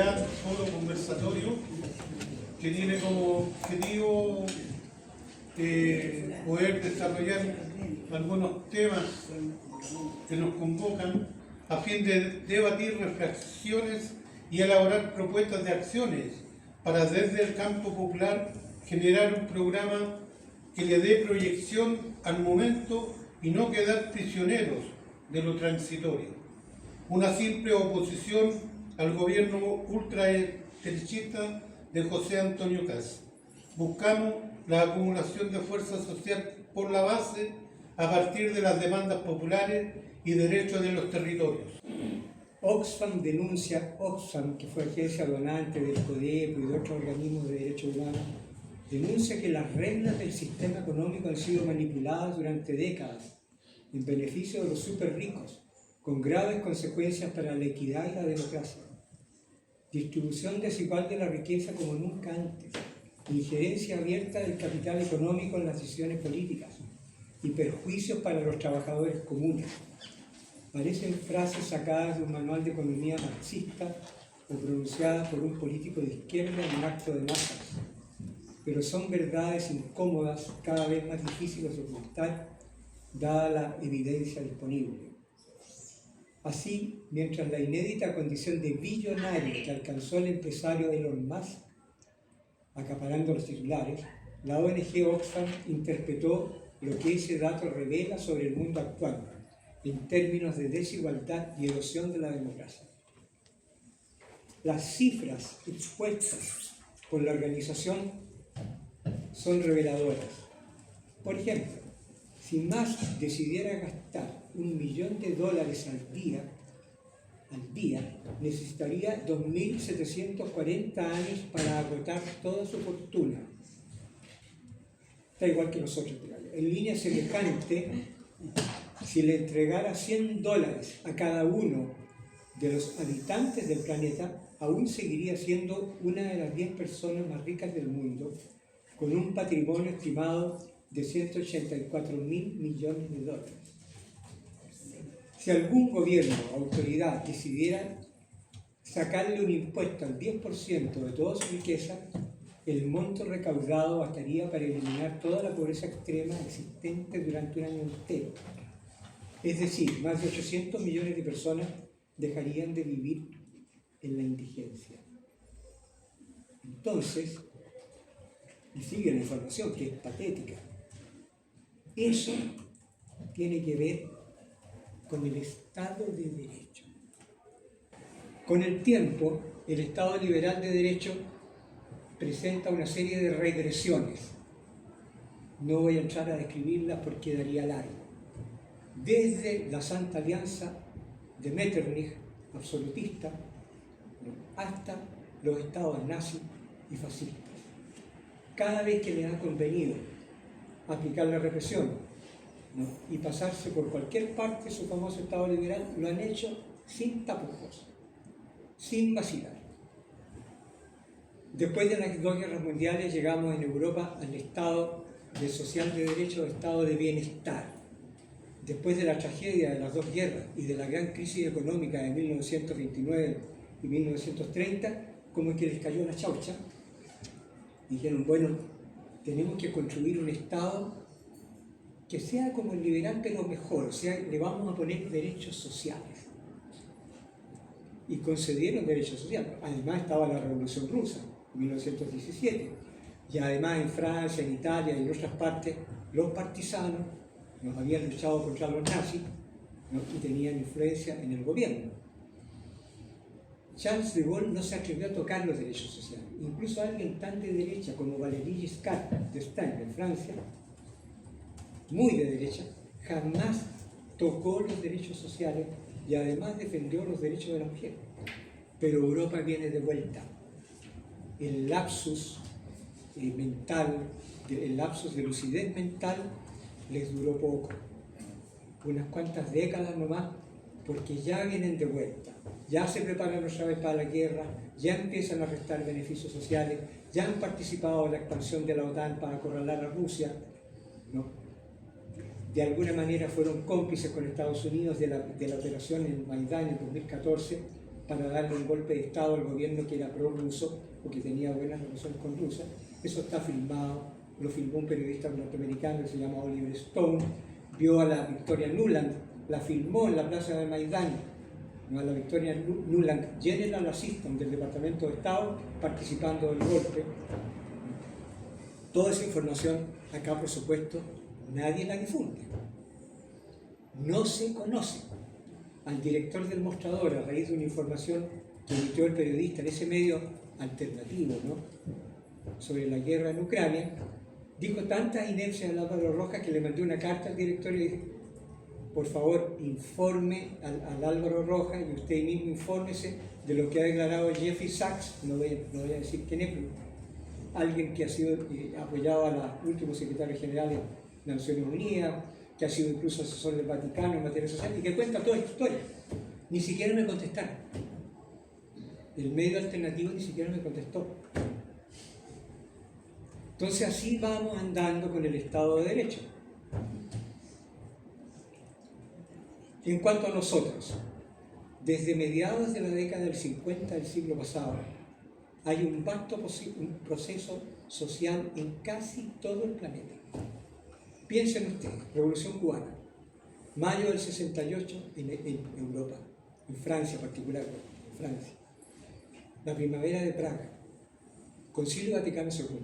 actividad, foro conversatorio, que tiene como objetivo poder desarrollar algunos temas que nos convocan a fin de debatir reflexiones y elaborar propuestas de acciones para desde el campo popular generar un programa que le dé proyección al momento y no quedar prisioneros de lo transitorio. Una simple oposición al gobierno ultraderechista de José Antonio Kast. Buscamos la acumulación de fuerza social por la base a partir de las demandas populares y derechos de los territorios. Oxfam denuncia, Oxfam, que fue agencia donante del CODEPO y de otros organismos de derechos humanos, denuncia que las reglas del sistema económico han sido manipuladas durante décadas en beneficio de los súper ricos, con graves consecuencias para la equidad y la democracia. Distribución desigual de la riqueza como nunca antes, injerencia abierta del capital económico en las decisiones políticas y perjuicios para los trabajadores comunes. Parecen frases sacadas de un manual de economía marxista o pronunciadas por un político de izquierda en un acto de masas, pero son verdades incómodas, cada vez más difíciles de ocultar, dada la evidencia disponible. Así, mientras la inédita condición de billonario que alcanzó el empresario Elon Musk, acaparando los titulares, la ONG Oxfam interpretó lo que ese dato revela sobre el mundo actual, en términos de desigualdad y erosión de la democracia. Las cifras expuestas por la organización son reveladoras. Por ejemplo, si Musk decidiera gastar $1 millón al día, necesitaría 2.740 años para agotar toda su fortuna. Está igual que nosotros. En línea semejante, si le entregara $100 a cada uno de los habitantes del planeta, aún seguiría siendo una de las 10 personas más ricas del mundo, con un patrimonio estimado de $184.000 millones. Si algún gobierno o autoridad decidiera sacarle un impuesto al 10% de toda su riqueza, el monto recaudado bastaría para eliminar toda la pobreza extrema existente durante un año entero. Es decir, más de 800 millones de personas dejarían de vivir en la indigencia. Entonces, y sigue la información que es patética, eso tiene que ver con el Estado de Derecho. Con el tiempo, el Estado liberal de Derecho presenta una serie de regresiones. No voy a entrar a describirlas porque daría largo. Desde la Santa Alianza de Metternich, absolutista, hasta los estados nazis y fascistas. Cada vez que les ha convenido aplicar la represión, ¿no?, y pasarse por cualquier parte de su famoso Estado liberal, lo han hecho sin tapujos, sin vacilar. Después de las 2 guerras mundiales llegamos en Europa al Estado de social de derecho, Estado de bienestar. Después de la tragedia de las 2 guerras y de la gran crisis económica de 1929 y 1930, como que les cayó la chaucha. Dijeron, bueno, tenemos que construir un Estado que sea como el liberal, pero mejor, o sea, le vamos a poner derechos sociales. Y concedieron derechos sociales. Además estaba la Revolución Rusa, en 1917. Y además en Francia, en Italia y en otras partes, los partisanos nos habían luchado contra los nazis, ¿no?, y tenían influencia en el gobierno. Charles de Gaulle no se atrevió a tocar los derechos sociales. Incluso alguien tan de derecha como Valéry Giscard d'Estaing en Francia, muy de derecha, jamás tocó los derechos sociales y además defendió los derechos de la mujer. Pero Europa viene de vuelta. El lapsus mental, el lapsus de lucidez mental les duró poco, unas cuantas décadas nomás, porque ya vienen de vuelta, ya se preparan otra vez para la guerra, ya empiezan a restar beneficios sociales, ya han participado en la expansión de la OTAN para acorralar a Rusia, ¿no? De alguna manera fueron cómplices con Estados Unidos de la operación en Maidán en 2014, para darle un golpe de Estado al gobierno que era pro-ruso o que tenía buenas relaciones con Rusia. Eso está filmado, lo filmó un periodista norteamericano que se llama Oliver Stone, vio a la Victoria Nuland, la filmó en la plaza de Maidán, a la Victoria Nuland, General Assistant del Departamento de Estado, participando del golpe. Toda esa información, acá por supuesto, nadie la difunde. No se conoce. Al director del Mostrador, a raíz de una información que emitió el periodista en ese medio alternativo, ¿no?, sobre la guerra en Ucrania, dijo tantas inercias al Álvaro Rojas que le mandé una carta al director y le dije: por favor, informe al Álvaro Rojas y usted mismo infórmese de lo que ha declarado Jeffrey Sachs, no voy a decir quién es, pero alguien que ha sido apoyado al último secretario general de Naciones Unidas, que ha sido incluso asesor del Vaticano en materia social y que cuenta toda esta historia. Ni siquiera me contestaron. El medio alternativo ni siquiera me contestó. Entonces así vamos andando con el Estado de Derecho. En cuanto a nosotros, desde mediados de la década del 50 del siglo pasado, hay un vasto proceso social en casi todo el planeta. Piensen ustedes, Revolución Cubana, mayo del 68 en Europa, en Francia particularmente, Francia. La Primavera de Praga, Concilio Vaticano II,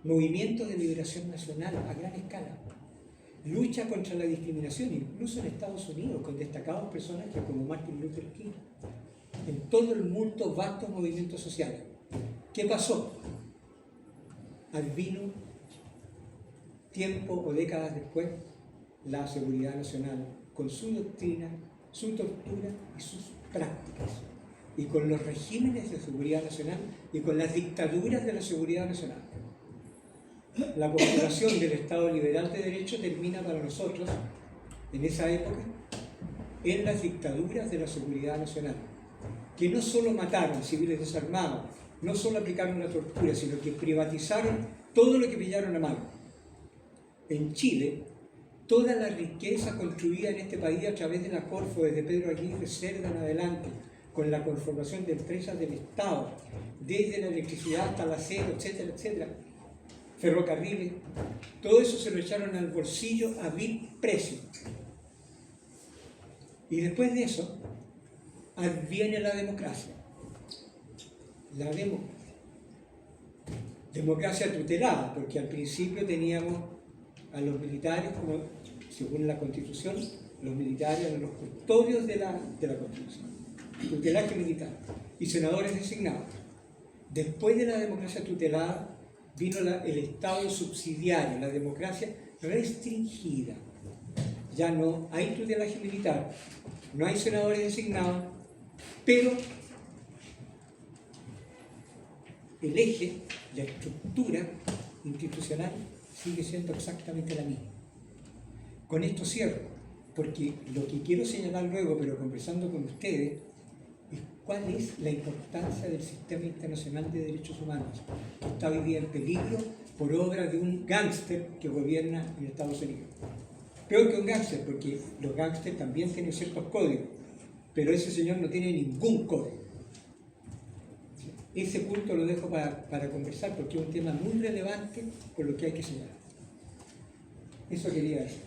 movimientos de liberación nacional a gran escala, lucha contra la discriminación, incluso en Estados Unidos, con destacados personajes como Martin Luther King, en todo el mundo vastos movimientos sociales. ¿Qué pasó? Advino, tiempo o décadas después, la seguridad nacional, con su doctrina, su tortura y sus prácticas, y con los regímenes de seguridad nacional y con las dictaduras de la seguridad nacional. La postulación del Estado liberal de derecho termina para nosotros, en esa época, en las dictaduras de la seguridad nacional, que no solo mataron civiles desarmados, no solo aplicaron la tortura, sino que privatizaron todo lo que pillaron a mano. En Chile, toda la riqueza construida en este país a través de la Corfo, desde Pedro Aguirre Cerda en adelante, con la conformación de empresas del Estado, desde la electricidad hasta el acero, etcétera, etcétera, ferrocarriles, todo eso se lo echaron al bolsillo a vil precio. Y después de eso, adviene la democracia. La democracia tutelada, porque al principio teníamos a los militares, como según la Constitución, los militares eran los custodios de la Constitución, tutelaje militar, y senadores designados. Después de la democracia tutelada vino el Estado subsidiario, la democracia restringida. Ya no hay tutelaje militar, no hay senadores designados, pero el eje, la estructura institucional sigue siendo exactamente la misma. Con esto cierro, porque lo que quiero señalar luego, pero conversando con ustedes, es cuál es la importancia del sistema internacional de derechos humanos, que está hoy día en peligro por obra de un gángster que gobierna en Estados Unidos. Peor que un gángster, porque los gángsters también tienen ciertos códigos, pero ese señor no tiene ningún código. Ese punto lo dejo para conversar, porque es un tema muy relevante por lo que hay que señalar. Eso quería decir.